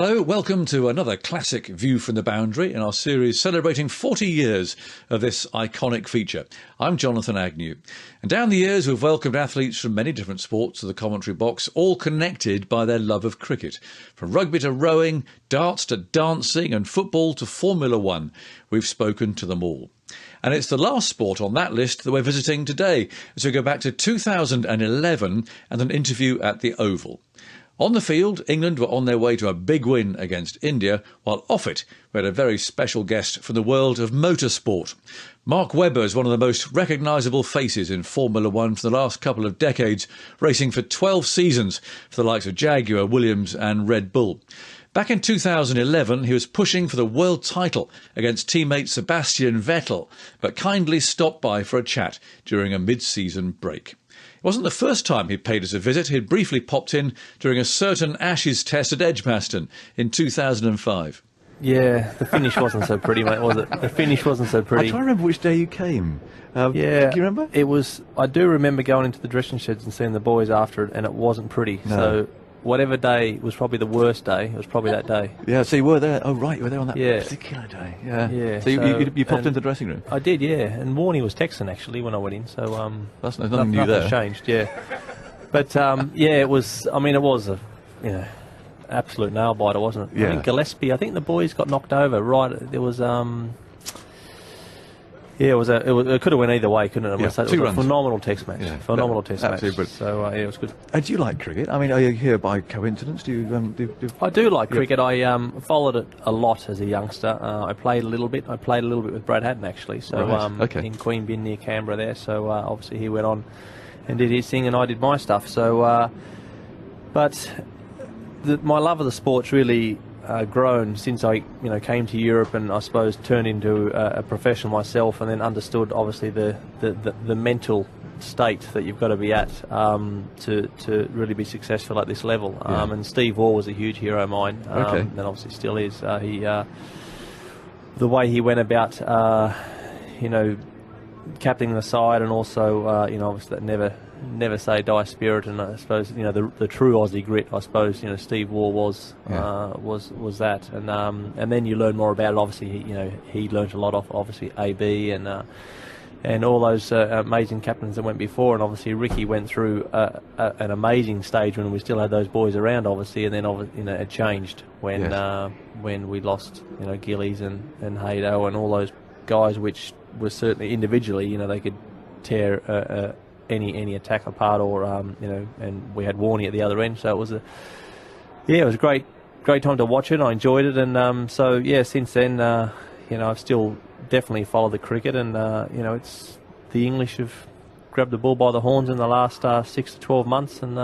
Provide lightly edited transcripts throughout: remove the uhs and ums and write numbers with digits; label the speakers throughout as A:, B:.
A: Hello, welcome to another classic View from the Boundary in our series celebrating 40 years of this iconic feature. I'm Jonathan Agnew. And down the years we've welcomed athletes from many different sports to the commentary box, all connected by their love of cricket. From rugby to rowing, darts to dancing and football to Formula One, we've spoken to them all. And it's the last sport on that list that we're visiting today, as we go back to 2011 and an interview at the Oval. On the field, England were on their way to a big win against India, while off it, we had a very special guest from the world of motorsport. Mark Webber is one of the most recognisable faces in Formula One for the last couple of decades, racing for 12 seasons for the likes of Jaguar, Williams and Red Bull. Back in 2011, he was pushing for the world title against teammate Sebastian Vettel, but kindly stopped by for a chat during a mid-season break. It wasn't the first time he paid us a visit. He'd briefly popped in during a certain Ashes test at Edgbaston in 2005.
B: Yeah, the finish wasn't so pretty, mate, was it? The finish wasn't so pretty.
C: I'm trying to remember which day you came.
B: Yeah.
C: Do you remember?
B: It was. I do remember going into the dressing sheds and seeing the boys after it, and it wasn't pretty.
C: No.
B: So whatever day was probably the worst day, it was probably that day.
C: Yeah, so you were there. Oh, right, you were there on that
B: Yeah.
C: particular day. Yeah.
B: Yeah,
C: So you popped into the dressing room?
B: I did, yeah. And Warney was texting, actually, when I went in. So
C: That's nothing new
B: nothing's
C: there.
B: changed, yeah. But, yeah, it was, I mean, it was a, absolute nail-biter, wasn't it?
C: Yeah.
B: I think Gillespie, I think the boys got knocked over, right? There was, yeah, it could have went either way, couldn't it?
C: Yeah,
B: It was
C: two
B: a
C: runs.
B: phenomenal test match.
C: Yeah,
B: Phenomenal test match.
C: absolutely brilliant.
B: So, yeah, it was good.
C: Do you like cricket? I mean, are you here by coincidence? Do you
B: I do like cricket. I followed it a lot as a youngster. I played a little bit. I played a little bit with Brad Hatton, actually. So
C: Right, okay.
B: in Queen Bin near Canberra there. So obviously he went on and did his thing, and I did my stuff. So, but my love of the sport's really grown since I came to Europe, and I suppose turned into a professional myself, and then understood obviously the mental state that you've got to be at to really be successful at this level.
C: Yeah.
B: And Steve Waugh was a huge hero of mine,
C: Okay.
B: and obviously still is. The way he went about captaining the side, and also obviously that never say die spirit, and I suppose the true Aussie grit. I suppose Steve Waugh was that, and then you learn more about it. Obviously, he learned a lot off obviously AB and all those amazing captains that went before, and obviously Ricky went through an amazing stage when we still had those boys around, obviously, and then it changed when we lost Gillies and Haydo and all those guys, which were certainly individually they could tear any attack apart, or and we had Warney at the other end, so it was it was a great time to watch it. I enjoyed it, and so yeah, since then I've still definitely followed the cricket, and it's the English have grabbed the bull by the horns in the last 6 to 12 months, and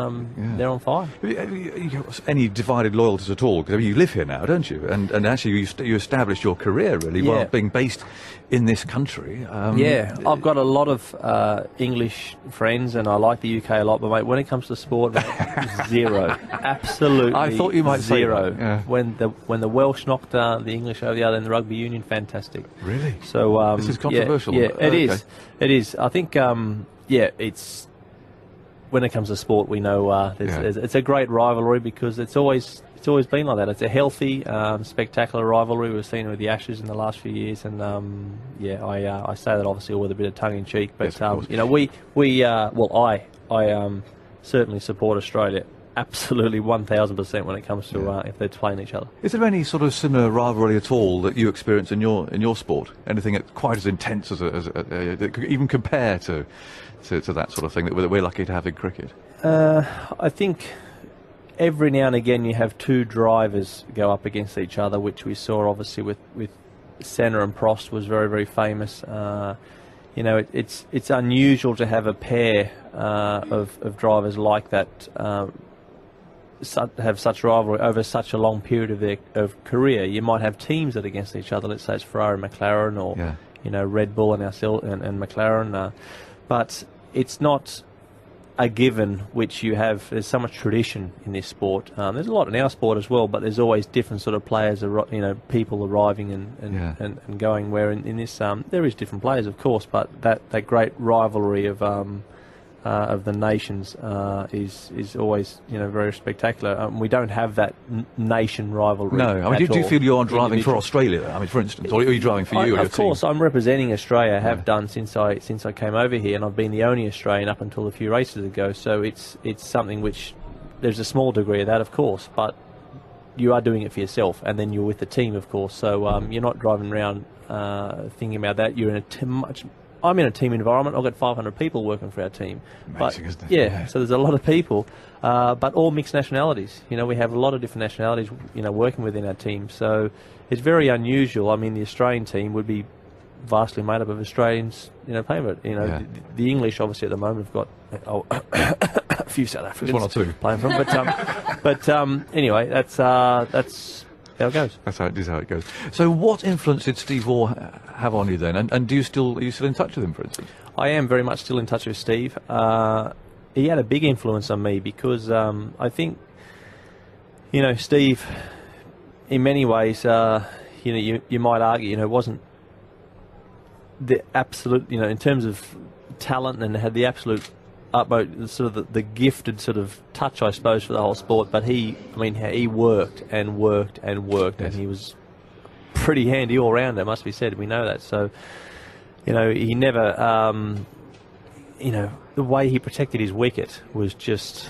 B: they're on fire.
C: Have you got any divided loyalties at all? Because I mean, you live here now, don't you? And actually, you established your career really
B: Yeah.
C: while being based in this country.
B: I've got a lot of English friends, and I like the UK a lot, but mate, when it comes to sport, mate, zero. Absolutely
C: I thought you might say
B: zero.
C: that, yeah.
B: When the Welsh knocked the English over the other in the rugby union, fantastic.
C: Really?
B: So
C: This is controversial.
B: Yeah, it
C: Okay.
B: is. It is. I think it's when it comes to sport, we know it's a great rivalry, because it's always been like that. It's a healthy, spectacular rivalry. We've seen it with the Ashes in the last few years, and I say that obviously with a bit of tongue in cheek, but
C: Yes, of
B: course. I certainly support Australia absolutely 1,000% when it comes to if they're playing each other.
C: Is there any sort of similar rivalry at all that you experience in your sport? Anything that's quite as intense that could even compare to that sort of thing that we're lucky to have in cricket?
B: I think every now and again you have two drivers go up against each other, which we saw obviously with Senna and Prost was very, very famous. It's unusual to have a pair of drivers like that have such rivalry over such a long period of their career. You might have teams that are against each other. Let's say it's Ferrari and McLaren, or Red Bull and ourselves and McLaren, but it's not a given which you have. There's so much tradition in this sport. There's a lot in our sport as well, but there's always different sort of players, people arriving and going, where in this there is different players, of course, but that great rivalry of of the nations is always very spectacular. We don't have that nation rivalry.
C: No, I mean, do you feel you're driving for Australia? I mean, for instance, or are you driving for you? Or
B: of course,
C: team?
B: I'm representing Australia. I have done since I came over here, and I've been the only Australian up until a few races ago. So it's something which there's a small degree of that, of course, but you are doing it for yourself, and then you're with the team, of course. So you're not driving around thinking about that. You're in I'm in a team environment. I've got 500 people working for our team.
C: Amazing, isn't it?
B: Yeah, so there's a lot of people, but all mixed nationalities. We have a lot of different nationalities, working within our team. So it's very unusual. I mean, the Australian team would be vastly made up of Australians, playing for it. The English, obviously, at the moment have got a few South Africans,
C: one or two
B: playing for them. But anyway, that's how it goes.
C: That's how it goes. So, what influence did Steve Waugh have on you then? And are you still in touch with him, for instance?
B: I am very much still in touch with Steve. He had a big influence on me because I think, Steve, in many ways, you might argue, wasn't the absolute, in terms of talent, and had the absolute utmost sort of the gifted sort of touch, I suppose, for the whole sport. But he worked and worked and worked,
C: yes.
B: and he was pretty handy all round. It must be said. We know that. So, he never, the way he protected his wicket was just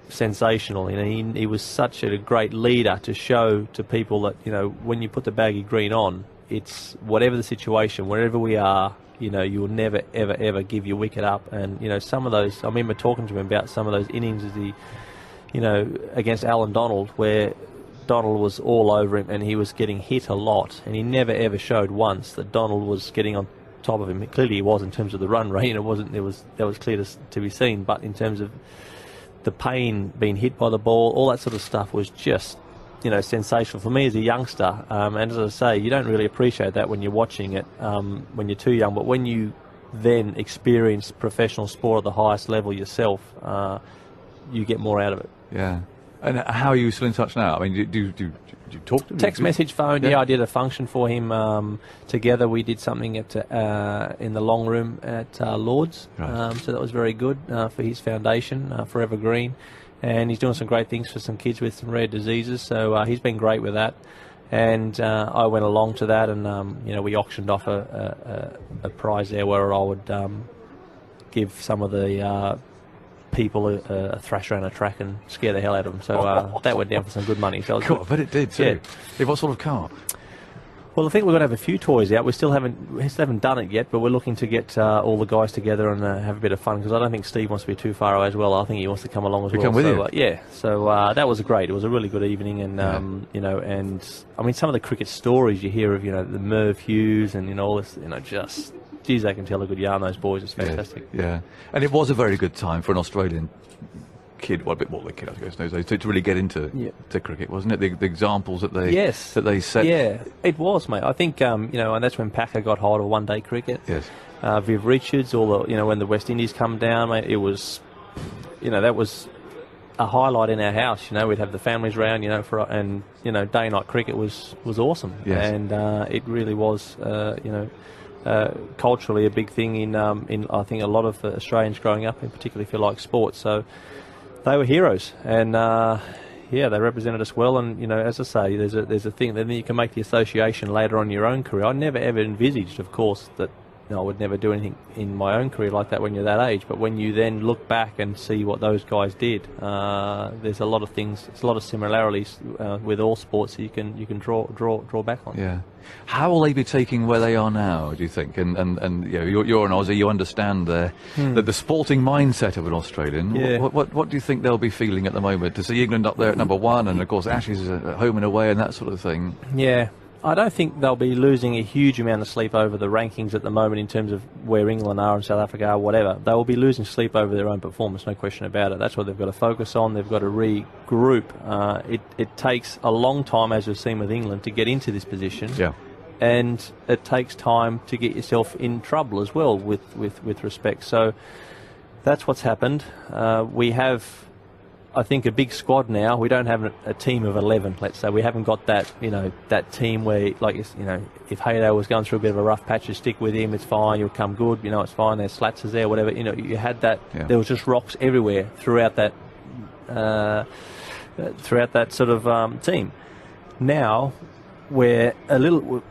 B: sensational. He was such a great leader to show to people that when you put the baggy green on, it's whatever the situation, wherever we are. You will never, ever, ever give your wicket up. And, some of those, I remember talking to him about some of those innings as he, against Alan Donald, where Donald was all over him and he was getting hit a lot. And he never, ever showed once that Donald was getting on top of him. Clearly he was in terms of the run rate. That was clear to be seen. But in terms of the pain, being hit by the ball, all that sort of stuff was just, sensational for me as a youngster. And as I say, you don't really appreciate that when you're watching it when you're too young. But when you then experience professional sport at the highest level yourself, you get more out of it.
C: Yeah. And how are you still in touch now? I mean, do you talk to him?
B: Text message, phone. Yeah, I did a function for him together. We did something in the long room at Lord's.
C: Right.
B: So that was very good for his foundation, Forever Green. And he's doing some great things for some kids with some rare diseases. So he's been great with that. And I went along to that, and we auctioned off a prize there where I would give some of the people a thrash around a track and scare the hell out of them. So that went down for some good money. So
C: cool, I bet it did too. Yeah. What sort of car?
B: Well, I think we're going to have a few toys out. We still haven't done it yet, but we're looking to get all the guys together and have a bit of fun, because I don't think Steve wants to be too far away as well. I think he wants to come along as well.
C: Come with you?
B: Yeah. So that was great. It was a really good evening, and and I mean, some of the cricket stories you hear of, the Merv Hughes and all this, just, geez, they can tell a good yarn. Those boys, it's fantastic.
C: Yeah. And it was a very good time for an Australian kid, well, a bit more than a kid, I guess, those days, to really get into to cricket, wasn't it? The examples that they set.
B: Yeah, it was, mate. I think and that's when Packer got hold of one-day cricket.
C: Yes.
B: Viv Richards, when the West Indies come down, mate, it was, that was a highlight in our house. We'd have the families round, day-night cricket was awesome.
C: Yes.
B: And it really was, culturally a big thing in I think a lot of Australians growing up, and particularly if you like sports. So they were heroes, and they represented us well. And as I say, there's a thing. Then you can make the association later on in your own career. I never ever envisaged, of course, that I would never do anything in my own career like that when you're that age. But when you then look back and see what those guys did, there's a lot of things. There's a lot of similarities with all sports that you can draw back on.
C: Yeah. How will they be taking where they are now, do you think? And you're an Aussie, you understand the sporting mindset of an Australian.
B: Yeah.
C: What do you think they'll be feeling at the moment? To see England up there at number one, and of course Ashes is at home and away and that sort of thing.
B: Yeah. I don't think they'll be losing a huge amount of sleep over the rankings at the moment in terms of where England are and South Africa are, whatever. They will be losing sleep over their own performance, no question about it. That's what they've got to focus on. They've got to regroup. It takes a long time, as we've seen with England, to get into this position.
C: Yeah.
B: And it takes time to get yourself in trouble as well with respect. So that's what's happened. We have I think, a big squad now. We don't have a team of 11, let's say. We haven't got that, that team where, like, if Haydo was going through a bit of a rough patch, you stick with him, it's fine, you'll come good, it's fine, there's slats there, whatever. You had that. Yeah. There was just rocks everywhere throughout that sort of team. Now, we're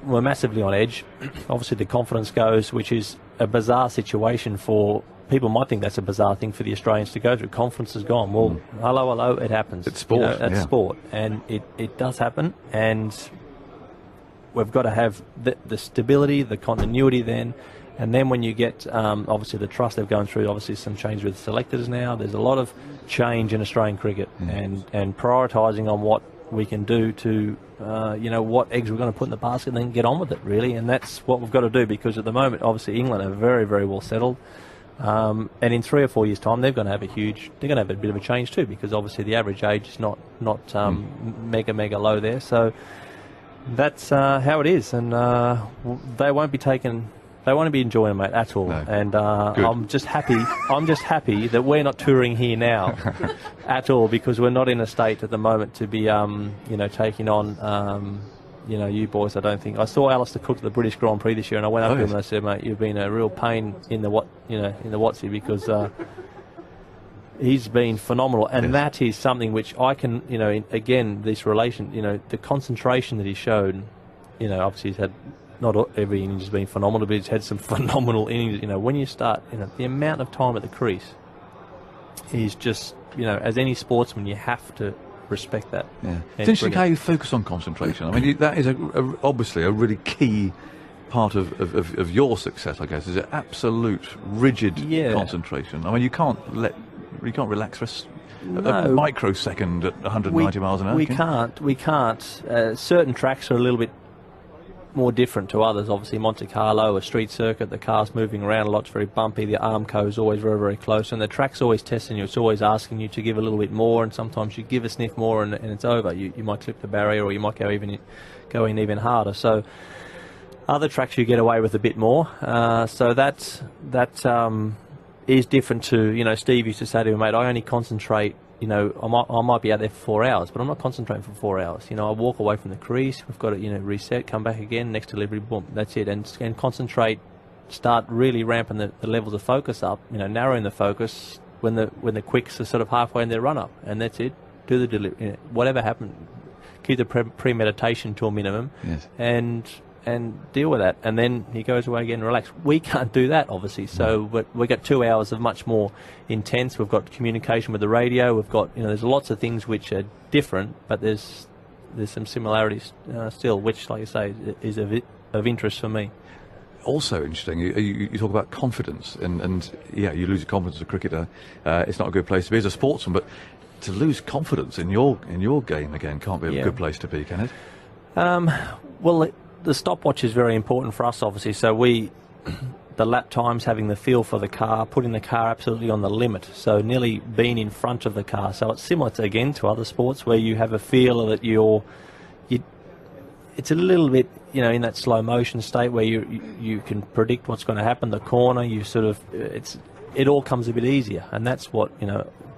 B: massively on edge. Obviously, the confidence goes, which is a bizarre situation for... People might think that's a bizarre thing for the Australians to go through. Confidence is gone. Well, hello, it happens.
C: It's sport.
B: It's sport. And it does happen. And we've got to have the stability, the continuity then. And then when you get, obviously, the trust they've gone through, obviously some change with selectors now. There's a lot of change in Australian cricket and prioritising on what we can do to, what eggs we're going to put in the basket and then get on with it, really. And that's what we've got to do, because at the moment, obviously, England are very, very well settled. And in 3 or 4 years' time, they're going to have a bit of a change too, because obviously the average age is not mega low there. So that's how it is, and they won't be enjoying it, mate, at all. No. And I'm just happy that we're not touring here now at all, because we're not in a state at the moment to be taking on you boys. I don't think. I saw Alistair Cook at the British Grand Prix this year, and I went up to him and I said, mate, you've been a real pain in the Watsy, because he's been phenomenal, and that is something which I can, again, this relation, the concentration that he showed, obviously he's had, not every innings has been phenomenal, but he's had some phenomenal innings. When you start, the amount of time at the crease is just, as any sportsman, you have to respect that.
C: Yeah. It's interesting how you focus on concentration. I mean, that is obviously a really key part of your success, I guess, is an absolute rigid concentration. I mean, you can't relax for a microsecond at 190 miles an hour.
B: We can't. Certain tracks are a little bit more different to others. Obviously, Monte Carlo, a street circuit, the car's moving around a lot, it's very bumpy, the Armco is always very, very close, and the track's always testing you, it's always asking you to give a little bit more, and sometimes you give a sniff more and it's over. You might clip the barrier, or you might go in even harder. So other tracks you get away with a bit more. So that is different to, Steve used to say to me, mate, I only concentrate, I might be out there for 4 hours, but I'm not concentrating for 4 hours. I walk away from the crease, we've got to, reset, come back again, next delivery, boom, that's it. And concentrate, start really ramping the levels of focus up, narrowing the focus when the quicks are sort of halfway in their run-up, and that's it. Do the delivery, whatever happened, keep the premeditation to a minimum, and deal with that, and then he goes away again and relax. We can't do that, obviously, so but we got 2 hours of much more intense. We've got communication with the radio, we've got, there's lots of things which are different, but there's some similarities still, which, like I say, is of interest for me.
C: Also interesting, you talk about confidence, and you lose your confidence as a cricketer. It's not a good place to be as a sportsman, but to lose confidence in your game again can't be a good place to be, can it?
B: Well, the stopwatch is very important for us, obviously. So the lap times, having the feel for the car, putting the car absolutely on the limit. So nearly being in front of the car. So it's similar to other sports where you have a feel that it's a little bit, in that slow motion state where you can predict what's going to happen. The corner, it all comes a bit easier, and that's what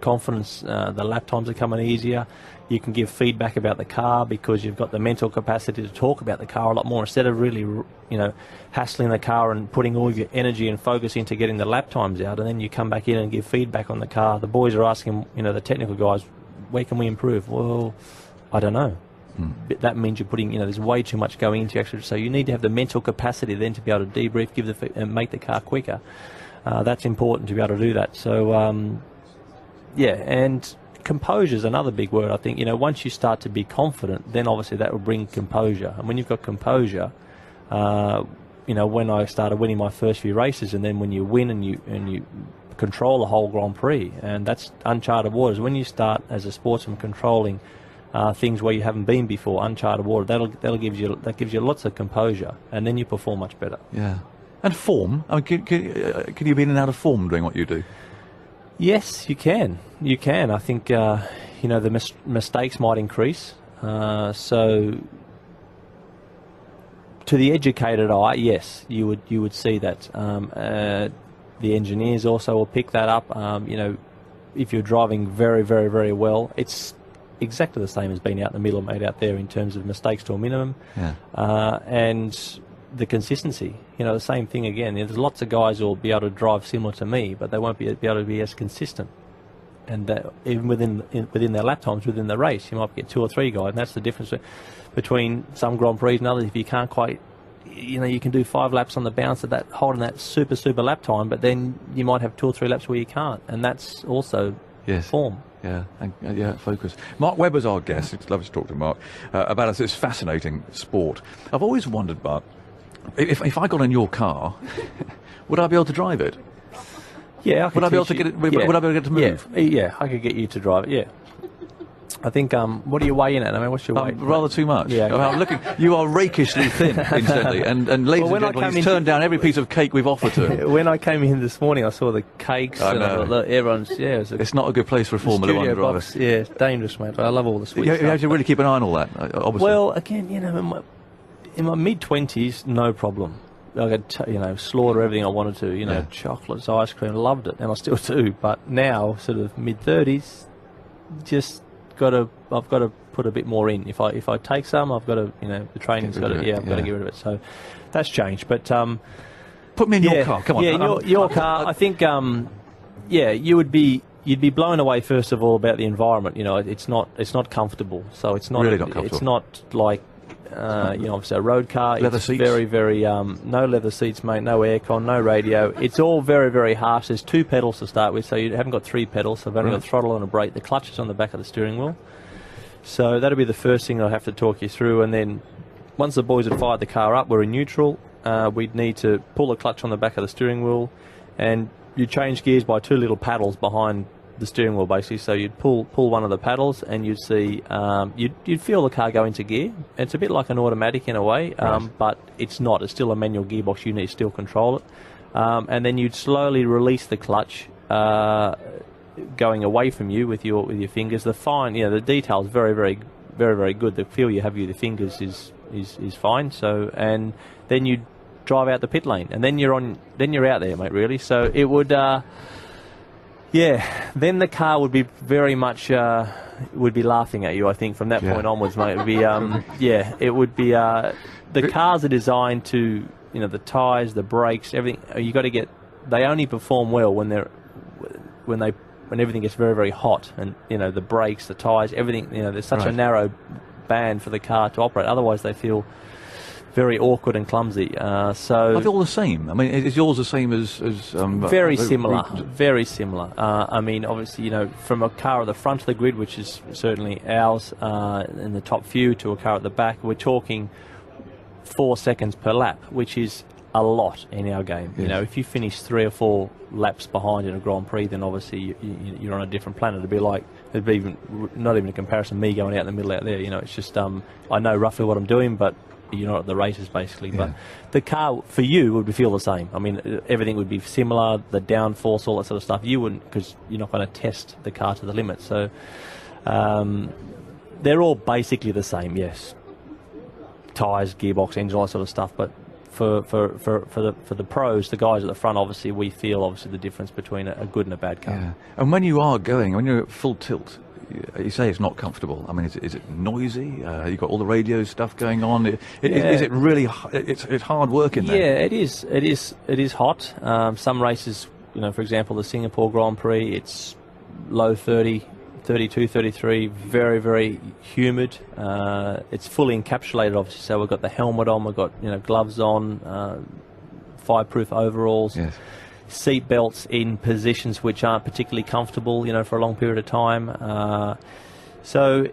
B: confidence. The lap times are coming easier. You can give feedback about the car because you've got the mental capacity to talk about the car a lot more, instead of really, hassling the car and putting all your energy and focus into getting the lap times out, and then you come back in and give feedback on the car. The boys are asking, the technical guys, where can we improve? Well, I don't know. That means you're putting, there's way too much going into actually. So you need to have the mental capacity then to be able to debrief, and make the car quicker. That's important to be able to do that. So, and composure is another big word, I think. Once you start to be confident, then obviously that will bring composure. And when you've got composure, when I started winning my first few races, and then when you win and you control the whole Grand Prix, and that's uncharted waters. When you start as a sportsman controlling things where you haven't been before, uncharted water, that gives you lots of composure, and then you perform much better.
C: Yeah. And form. I mean, can you be in and out of form doing what you do?
B: Yes, you can. You can. I think the mistakes might increase. So, to the educated eye, yes, you would see that. The engineers also will pick that up. if you're driving very, very, very well, it's exactly the same as being out in the middle, mate, out there in terms of mistakes to a minimum, and the consistency. You know, the same thing again. There's lots of guys who will be able to drive similar to me, but they won't be able to be as consistent. And that even within their lap times, within the race, you might get 2 or 3 guys, and that's the difference between some Grand Prix and others. If you can't quite, you know, you can do 5 laps on the bounce at that, holding that super lap time, but then you might have 2 or 3 laps where you can't, and that's also form.
C: Yeah, and, focus. Mark Webber's our guest. It's lovely to talk to Mark about this fascinating sport. I've always wondered, Mark, if I got in your car, would I be able to drive it?
B: Yeah,
C: would I be able to get it? Would I be able to get it to move?
B: Yeah, I could get you to drive it. Yeah. I think. What are you weighing at? I mean, what's your weight?
C: Rather too much.
B: Yeah.
C: I'm looking. You are rakishly thin, incidentally, and ladies and gentlemen, he's turned down every piece of cake we've offered to him.
B: When I came in this morning, I saw the cakes.
C: I
B: and
C: know.
B: look, everyone's
C: It's not a good place for a Formula One driver.
B: Box, yeah, dangerous, mate. I love all the sweet
C: You
B: stuff.
C: have to really keep an eye on all that. Obviously.
B: Well, again, you know, in my mid-20s, no problem. I could, you know, slaughter everything I wanted to. You know, chocolates, ice cream, loved it, and I still do. But now, sort of mid-30s, just I've got to put a bit more in. If I take some, I've got to, you know, the training's got to, I've got to get rid of it. So that's changed. But
C: put me in your car. Come on.
B: Yeah, your car. I think, you'd be blown away first of all about the environment. You know, it's not comfortable. So it's not
C: really not comfortable.
B: It's not like. You know, obviously a road car.
C: Leather
B: it's
C: seats?
B: Very, very, no leather seats, mate, no aircon, no radio. It's all very, very harsh. There's 2 pedals to start with, so you haven't got 3 pedals. So I've only got throttle and a brake. The clutch is on the back of the steering wheel. So that'll be the first thing I'll have to talk you through. And then once the boys had fired the car up, we're in neutral. We'd need to pull the clutch on the back of the steering wheel, and you change gears by 2 little paddles behind the steering wheel, basically. So you'd pull one of the paddles, and you'd see you'd feel the car go into gear. It's a bit like an automatic in a way, but it's not. It's still a manual gearbox. You need to still control it, and then you'd slowly release the clutch, going away from you with your fingers. The detail is very, very, very, very good. The feel you have with your fingers is fine. So, and then you drive out the pit lane, and then you're out there, mate. Really. So it would. Then the car would be very much would be laughing at you. I think from that point onwards, mate. It would be it would be the cars are designed to, you know, the tyres, the brakes, everything. You got to get. They only perform well when everything gets very, very hot, and you know, the brakes, the tyres, everything. You know, there's such a narrow band for the car to operate. Otherwise, they feel very awkward and clumsy. So
C: are they all the same? I mean, is yours the same as
B: very similar? Very similar. I mean, obviously, you know, from a car at the front of the grid, which is certainly ours, in the top few, to a car at the back, we're talking 4 seconds per lap, which is a lot in our game.
C: Yes.
B: You know, if you finish 3 or 4 laps behind in a Grand Prix, then obviously you're on a different planet. It'd be not even a comparison. Me going out in the middle out there, you know, it's just I know roughly what I'm doing, but you're not at the races basically. But the car for you would feel the same. I mean, everything would be similar, the downforce, all that sort of stuff. You wouldn't, because you're not going to test the car to the limit. So they're all basically the same. Yes, tyres, gearbox, engine, all that sort of stuff. But for the pros, the guys at the front, obviously we feel the difference between a good and a bad car.
C: Yeah. And when you are going, when you're at full tilt, you say it's not comfortable. I mean, is it noisy? You've got all the radio stuff going on. Is it really? It's hard work in there.
B: Yeah, it is. It is hot. Some races, you know, for example, the Singapore Grand Prix, it's low 30, 32, 33, very, very humid. It's fully encapsulated, obviously. So we've got the helmet on, we've got, you know, gloves on, fireproof overalls.
C: Yes.
B: Seat belts in positions which aren't particularly comfortable, you know, for a long period of time. So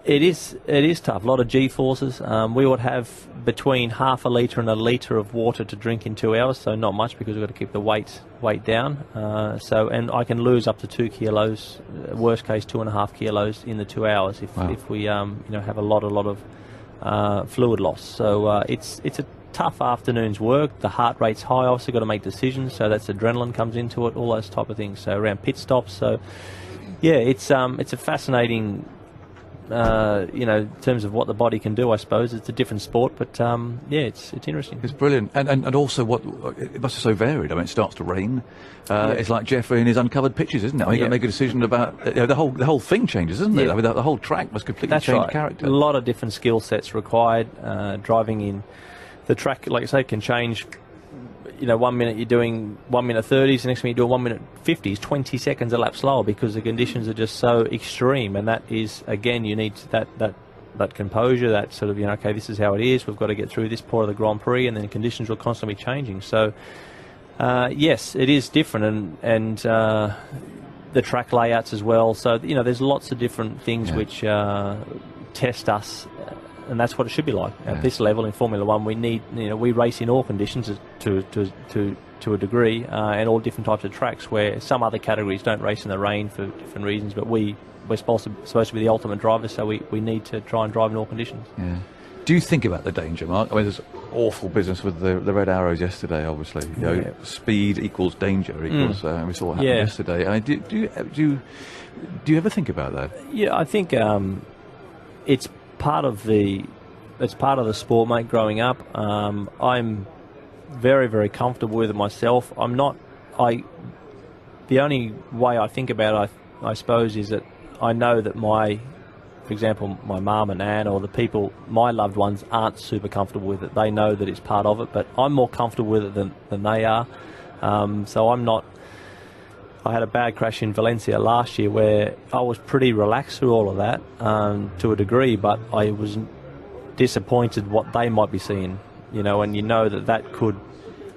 B: it is tough. A lot of G-forces. We would have between half a litre and a litre of water to drink in 2 hours, so not much because we've got to keep the weight down. And I can lose up to 2 kilos, worst case 2.5 kilos in the 2 hours if we have a lot of fluid loss. So it's a tough afternoon's work. The heart rate's high. Also got to make decisions, so that's adrenaline comes into it. All those type of things. So around pit stops. So yeah, it's a fascinating in terms of what the body can do, I suppose it's a different sport. But it's interesting.
C: It's brilliant, and also it must be so varied. I mean, it starts to rain. It's like Jeffrey and his uncovered pitches, isn't it? I mean, you got to make a decision about the whole thing changes, isn't it? I mean, the whole track must completely change character.
B: A lot of different skill sets required. Driving in the track, like I say, can change. 1 minute you're doing 1 minute 30s, the next minute you're doing 1 minute 50s, 20 seconds a lap slower because the conditions are just so extreme. And that is, again, you need that composure, that sort of, okay, this is how it is. We've got to get through this part of the Grand Prix, and then conditions will constantly be changing. So, yes, it is different, and the track layouts as well. So, there's lots of different things which test us. And that's what it should be like at this level in Formula One. We need, we race in all conditions to a degree, and all different types of tracks. Where some other categories don't race in the rain for different reasons, but we're supposed to be the ultimate driver, so we need to try and drive in all conditions.
C: Yeah. Do you think about the danger, Mark? I mean, there's awful business with the red arrows yesterday. Obviously, speed equals danger equals. We saw what happened yesterday. I mean, do you ever think about that?
B: Yeah, I think it's part of the sport, mate. Growing up, I'm very, very comfortable with it myself. The only way I think about it, I suppose, is that I know that for example, my mum and Anne, or the people, my loved ones, aren't super comfortable with it. They know that it's part of it, but I'm more comfortable with it than they are. So I'm not. I had a bad crash in Valencia last year where I was pretty relaxed through all of that to a degree, but I was disappointed what they might be seeing, and that could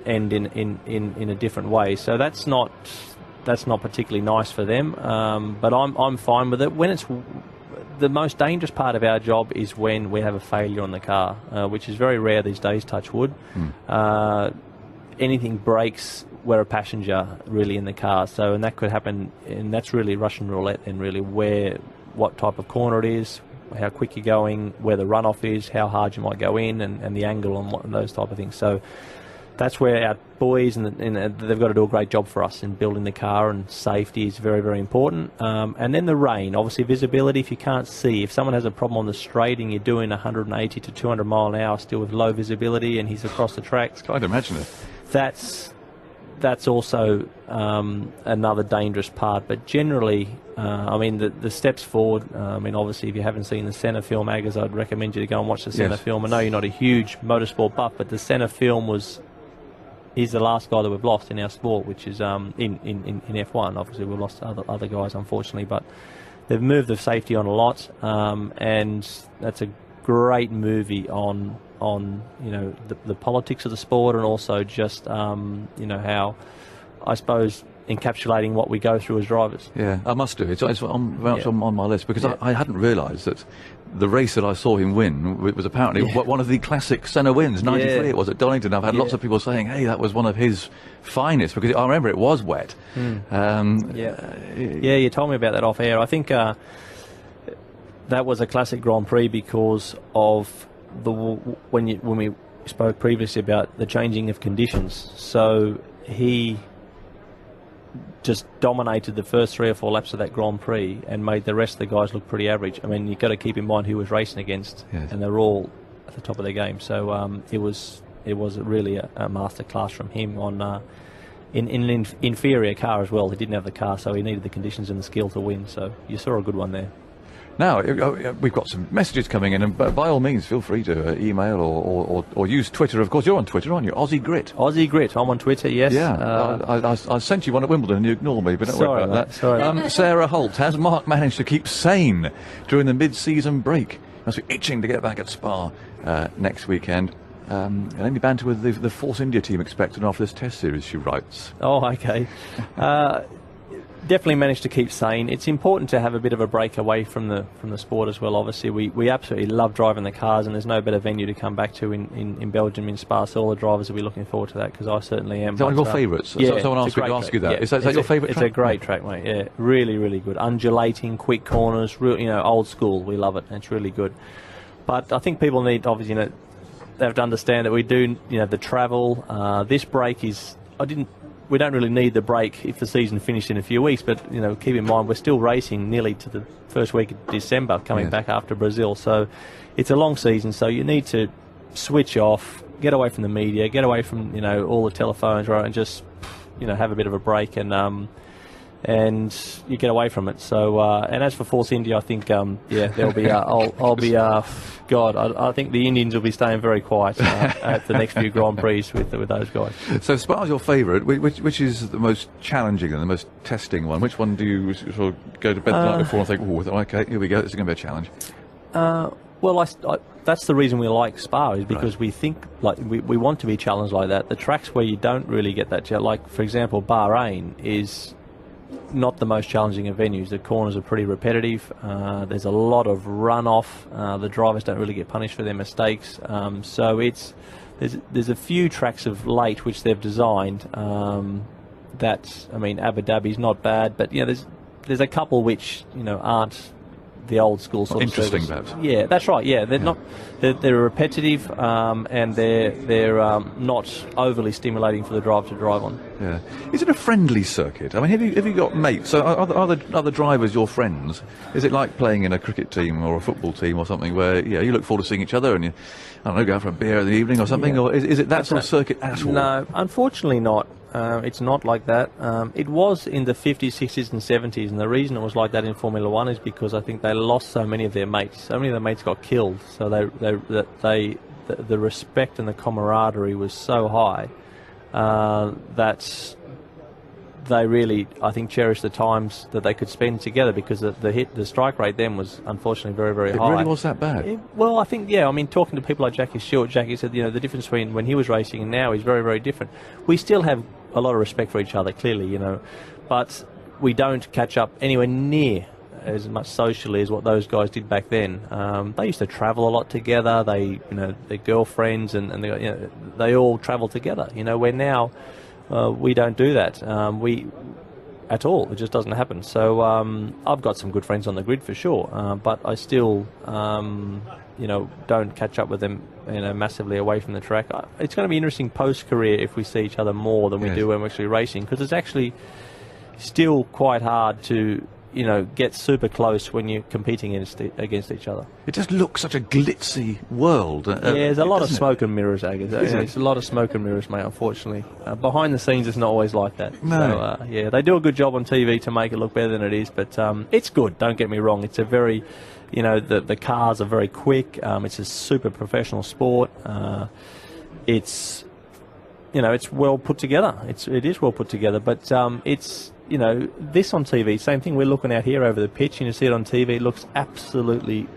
B: end in a different way. So that's not particularly nice for them, but I'm fine with it. When it's the most dangerous part of our job is when we have a failure on the car, which is very rare these days, touch wood. Anything breaks, we're a passenger really in the car, and that could happen, and that's really Russian roulette, and really what type of corner it is, how quick you're going, where the runoff is, how hard you might go in, and the angle and those type of things. So that's where our boys and they've got to do a great job for us in building the car, and safety is very, very important. And then the rain, obviously visibility. If you can't see, if someone has a problem on the straight and you're doing 180 to 200 mile an hour still with low visibility, and he's across the tracks,
C: I'd imagine it.
B: That's also another dangerous part. But generally, the steps forward, obviously, if you haven't seen the Senna film, Aggers, I'd recommend you to go and watch the Senna film. I know you're not a huge motorsport buff, but the Senna film he's the last guy that we've lost in our sport, which is in F1. Obviously, we've lost other guys, unfortunately, but they've moved the safety on a lot, and that's a great movie on the politics of the sport, and also just how, I suppose, encapsulating what we go through as drivers.
C: Yeah, I must do. It's on my list, because I hadn't realised that the race that I saw him win was apparently one of the classic Senna wins. 93 it was at Donington. I've had lots of people saying, hey, that was one of his finest, because I remember it was wet.
B: You told me about that off air. I think that was a classic Grand Prix because of when we spoke previously about the changing of conditions. So he just dominated the first 3 or 4 laps of that Grand Prix and made the rest of the guys look pretty average. I mean, you've got to keep in mind who he was racing against, and they're all at the top of their game. So it was really a masterclass from him on in an inferior car as well. He didn't have the car, so he needed the conditions and the skill to win. So you saw a good one there.
C: Now, we've got some messages coming in, and by all means, feel free to email or use Twitter. Of course, you're on Twitter, aren't you? Aussie Grit.
B: Aussie Grit. I'm on Twitter, yes.
C: Yeah, I sent you one at Wimbledon and you ignored me, but don't worry about that.
B: Sorry.
C: Sarah Holt, has Mark managed to keep sane during the mid-season break? Must be itching to get back at Spa next weekend. And any banter with the Force India team expected after this Test series, she writes.
B: Oh, okay. Definitely managed to keep sane. It's important to have a bit of a break away from the sport as well. Obviously, we absolutely love driving the cars, and there's no better venue to come back to in Belgium, in Spa. So all the drivers will be looking forward to that, because I certainly am.
C: Is that one of your favourites?
B: Yeah,
C: someone asked me to ask you that.
B: Yeah,
C: is that your favourite track?
B: It's a great track, mate. Yeah, really, really good. Undulating, quick corners, old school. We love it. It's really good. But I think people need, obviously, they have to understand that we do, the travel. This break is, we don't really need the break if the season finished in a few weeks. But keep in mind we're still racing nearly to the first week of December, coming back after Brazil. So it's a long season. So you need to switch off, get away from the media, get away from all the telephones, right, and just have a bit of a break and you get away from it. So and as for Force India, I think there'll be I'll be God, I think the Indians will be staying very quiet at the next few Grand Prix with those guys.
C: So Spa's your favourite. Which is the most challenging and the most testing one? Which one do you sort of go to bed the night before and think, okay, here we go, this is going to be a challenge?
B: Well, that's the reason we like Spa, is because we think we want to be challenged like that. The tracks where you don't really get that, like for example Bahrain is not the most challenging of venues. The corners are pretty repetitive. There's a lot of runoff. The drivers don't really get punished for their mistakes. So there's a few tracks of late which they've designed. Abu Dhabi's not bad, but there's a couple which aren't the old school sort of
C: interesting
B: service.
C: perhaps.
B: Yeah, that's right. Yeah, they're not. They're repetitive, and they're not overly stimulating for the driver to drive on.
C: Yeah. Is it a friendly circuit? I mean, have you got mates? So are the drivers your friends? Is it like playing in a cricket team or a football team or something where you look forward to seeing each other and you, I don't know, go out for a beer in the evening or something? Yeah. Or is it that sort of circuit at all?
B: No, unfortunately not. It's not like that. It was in the 50s, 60s and 70s, and the reason it was like that in Formula One is because I think they lost so many of their mates. So many of their mates got killed. So the respect and the camaraderie was so high that they really, I think, cherished the times that they could spend together, because the strike rate then was unfortunately very, very high.
C: It really was that bad?
B: Well, I think, I mean, talking to people like Jackie Stewart, Jackie said, the difference between when he was racing and now is very, very different. We still have a lot of respect for each other, clearly, but we don't catch up anywhere near as much socially as what those guys did back then. They used to travel a lot together. They, their girlfriends and they all travel together. Where now we don't do that. At all. It just doesn't happen. So I've got some good friends on the grid for sure, but I still, don't catch up with them, massively away from the track. It's going to be interesting post-career if we see each other more than we do when we're actually racing, because it's actually still quite hard to get super close when you're competing against each other.
C: It just looks such a glitzy world.
B: There's a lot of smoke and mirrors, Agus. It's a lot of smoke and mirrors, mate, unfortunately. Behind the scenes, it's not always like that.
C: No.
B: So, they do a good job on TV to make it look better than it is, but it's good, don't get me wrong. It's a very, the cars are very quick. It's a super professional sport. It's well put together. It is well put together, but it's... this on TV, same thing. We're looking out here over the pitch, and you see it on TV. It looks absolutely,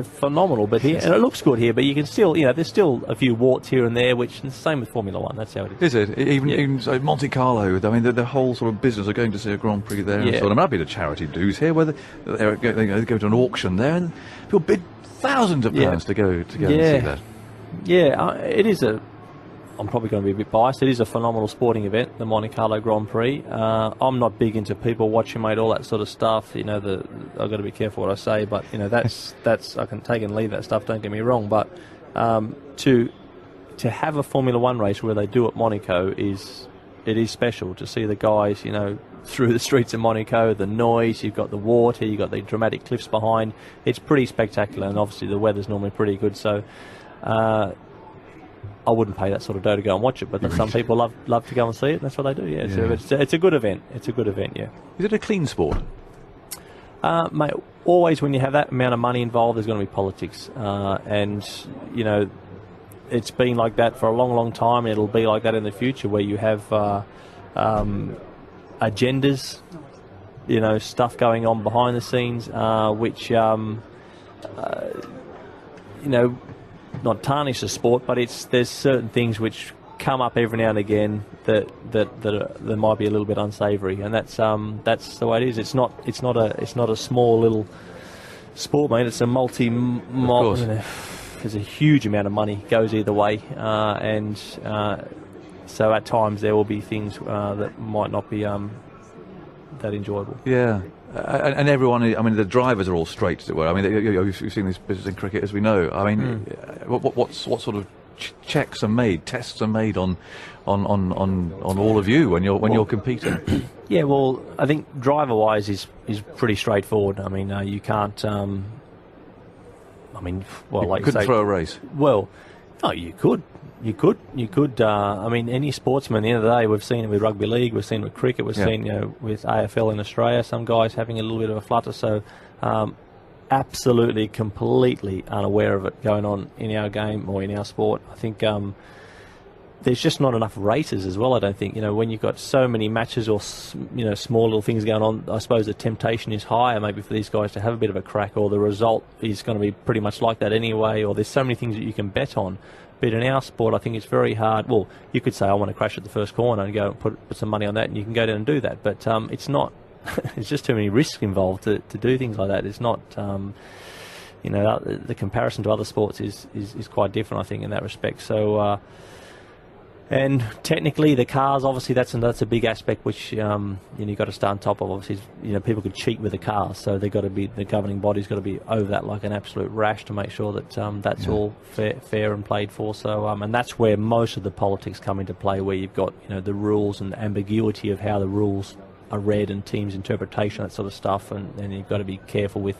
B: phenomenal. But here, and it looks good here, but you can still, there's still a few warts here and there, which is the same with Formula One. That's how it is.
C: Is it? Even so Monte Carlo, I mean, the whole sort of business of going to see a Grand Prix there and so on. I mean, I've been to charity dues here where they go to an auction there and people bid thousands of pounds to go and see that.
B: Yeah, it is I'm probably going to be a bit biased. It is a phenomenal sporting event, the Monte Carlo Grand Prix. I'm not big into people watching, mate, all that sort of stuff. I've got to be careful what I say, but that's I can take and leave that stuff. Don't get me wrong, but to have a Formula One race where they do at Monaco is special. To see the guys, through the streets of Monaco, the noise, you've got the water, you've got the dramatic cliffs behind. It's pretty spectacular, and obviously the weather's normally pretty good. So. I wouldn't pay that sort of dough to go and watch it, but some people love to go and see it, and that's what they do, So it's a good event. It's a good event, yeah.
C: Is it a clean sport?
B: Mate, always when you have that amount of money involved, there's going to be politics. And, it's been like that for a long, long time, and it'll be like that in the future, where you have agendas, stuff going on behind the scenes, which, not tarnish the sport, but there's certain things which come up every now and again that might be a little bit unsavoury, and that's the way it is. It's not a small little sport, mate. It's a there's a huge amount of money goes either way, and so at times there will be things that might not be that enjoyable.
C: Yeah. And everyone, I mean, the drivers are all straight, as it were. I mean, you've seen this business in cricket, as we know. I mean, what sort of checks are made, tests are made on all of you when you're competing.
B: Yeah, well, I think driver-wise is pretty straightforward. I mean, you can't. Well, like
C: couldn't
B: you say,
C: throw a race.
B: Well, no, you could. You could. I mean, any sportsman. At the end of the day, we've seen it with rugby league, we've seen it with cricket, we've seen with AFL in Australia. Some guys having a little bit of a flutter. So, absolutely, completely unaware of it going on in our game or in our sport. I think there's just not enough races as well. I don't think, when you've got so many matches or small little things going on, I suppose the temptation is higher maybe for these guys to have a bit of a crack, or the result is going to be pretty much like that anyway, or there's so many things that you can bet on. But in our sport, I think it's very hard. Well, you could say I want to crash at the first corner and go and put some money on that, and you can go down and do that. But it's not. It's just too many risks involved to do things like that. It's not. The comparison to other sports is quite different, I think, in that respect. So. And technically, the cars, obviously, that's a big aspect which you've got to stay on top of. Obviously, people could cheat with the cars, so they've got to be, the governing body's got to be over that like an absolute rash to make sure that that's all fair and played for. So, and that's where most of the politics come into play, where you've got the rules and the ambiguity of how the rules are read and teams' interpretation, that sort of stuff, and you've got to be careful with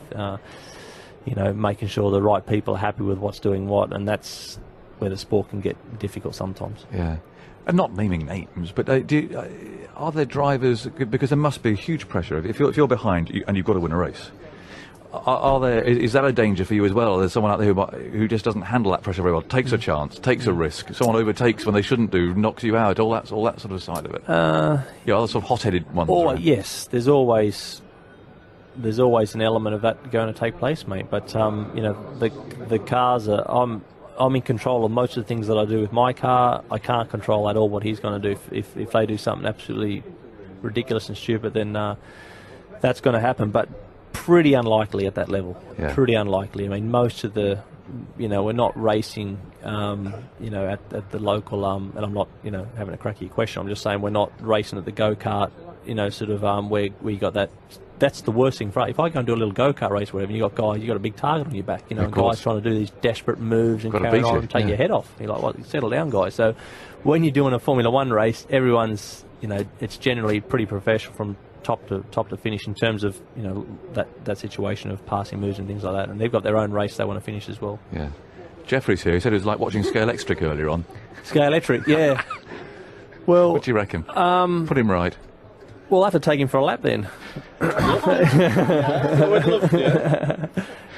B: making sure the right people are happy with what's doing what, and that's where the sport can get difficult sometimes.
C: Yeah, and not naming names, but are there drivers, because there must be huge pressure if you're behind and you've got to win a race? Is that a danger for you as well? Or there's someone out there who just doesn't handle that pressure very well, takes a chance, takes a risk, someone overtakes when they shouldn't do, knocks you out, all that sort of side of it. Other sort of hot-headed ones.
B: Yes, there's always an element of that going to take place, mate. But the cars are. I'm in control of most of the things that I do with my car. I can't control at all what he's going to do. If they do something absolutely ridiculous and stupid, then that's going to happen. But pretty unlikely at that level. Yeah. Pretty unlikely. I mean, most of the, we're not racing, at the local, and I'm not, having a crack at your question. I'm just saying we're not racing at the go-kart, where we got that. That's the worst thing. If I go and do a little go-kart race, or whatever, you got guys, you got a big target on your back, and guys trying to do these desperate moves and carry on and take your head off. You're like, well, settle down, guys. So when you're doing a Formula One race, everyone's, it's generally pretty professional from top to finish in terms of, that situation of passing moves and things like that. And they've got their own race they want to finish as well.
C: Yeah. Jeffrey's here. He said it was like watching Scalextric earlier on.
B: Scalextric, yeah. Well,
C: what do you reckon? Put him right.
B: We'll have to take him for a lap then.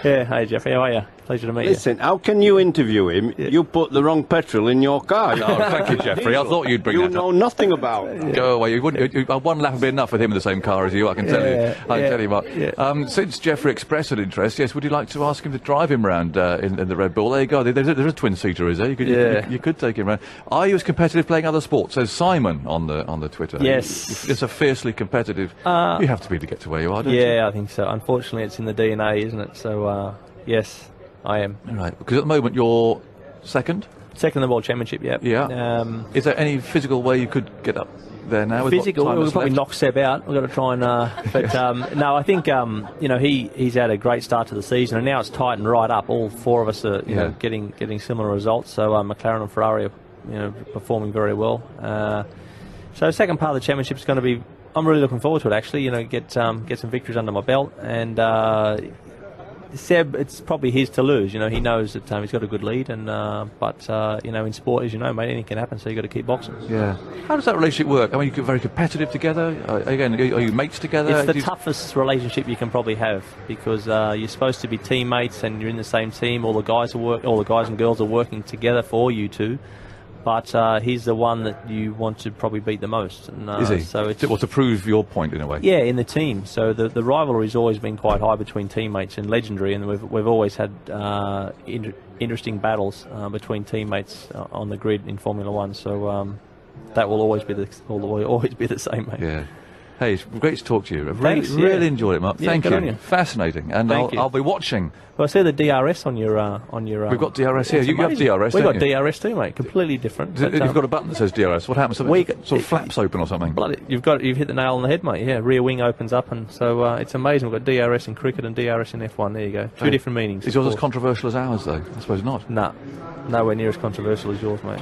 B: Yeah, hey Jeffrey, how are you? Pleasure to meet you.
D: Listen, how can you interview him? Yeah. You put the wrong petrol in your car.
C: Oh, thank you, Jeffrey. I thought you'd bring that up.
D: You know nothing about it.
C: Go away. One lap would be enough with him in the same car as you, I can tell you. I can tell you what. Yeah. Since Jeffrey expressed an interest, yes, would you like to ask him to drive him round in the Red Bull? There you go. There's a twin-seater, is there? You could take him round. Are you as competitive playing other sports? Says Simon on the Twitter.
B: Yes.
C: It's a fiercely competitive. You have to be to get to where you are, don't you?
B: Yeah, I think so. Unfortunately, it's in the DNA, isn't it? So, yes, I am.
C: All right. Because at the moment you're second?
B: Second in the World Championship, yeah.
C: Yeah. Is there any physical way you could get up there now?
B: Physical, we'll probably knock Seb out. We've got to try and... but, no, I think, he's had a great start to the season, and now it's tightened right up. All four of us are, getting similar results. So McLaren and Ferrari are, performing very well. So the second part of the championship is going to be... I'm really looking forward to it, actually. Get some victories under my belt. And... Seb, it's probably his to lose. He knows that he's got a good lead, and but in sport, as you know, mate, anything can happen. So you got to keep boxing.
C: Yeah. How does that relationship work? I mean, you're very competitive together. Again, are you mates together?
B: It's the toughest relationship you can probably have, because you're supposed to be teammates and you're in the same team. All the guys and girls are working together for you two. But he's the one that you want to probably beat the most. And,
C: is he?
B: So it's,
C: to prove your point, in a way?
B: Yeah, in the team. So the rivalry's always been quite high between teammates and legendary, and we've always had interesting battles between teammates on the grid in Formula One. So that will always be the same, mate.
C: Yeah. Hey, it's great to talk to you. I've
B: Thanks,
C: really enjoyed it, Mark.
B: Yeah,
C: Thank
B: good
C: you.
B: on you.
C: Fascinating. And
B: Thank you.
C: I'll be watching.
B: Well, I see the DRS on your
C: We've got DRS here.
B: it's
C: You have
B: amazing.
C: DRS,
B: We've
C: don't
B: got
C: you?
B: DRS too, mate. Completely different.
C: You've got a button that says DRS. What happens?
B: We-
C: Sort of flaps open or something?
B: Bloody, you've hit the nail on the head, mate. Yeah, rear wing opens up, and so it's amazing. We've got DRS in cricket and DRS in F1. There you go. Two different meanings.
C: Is yours as controversial as ours, though? I suppose not.
B: Nah, nowhere near as controversial as yours, mate.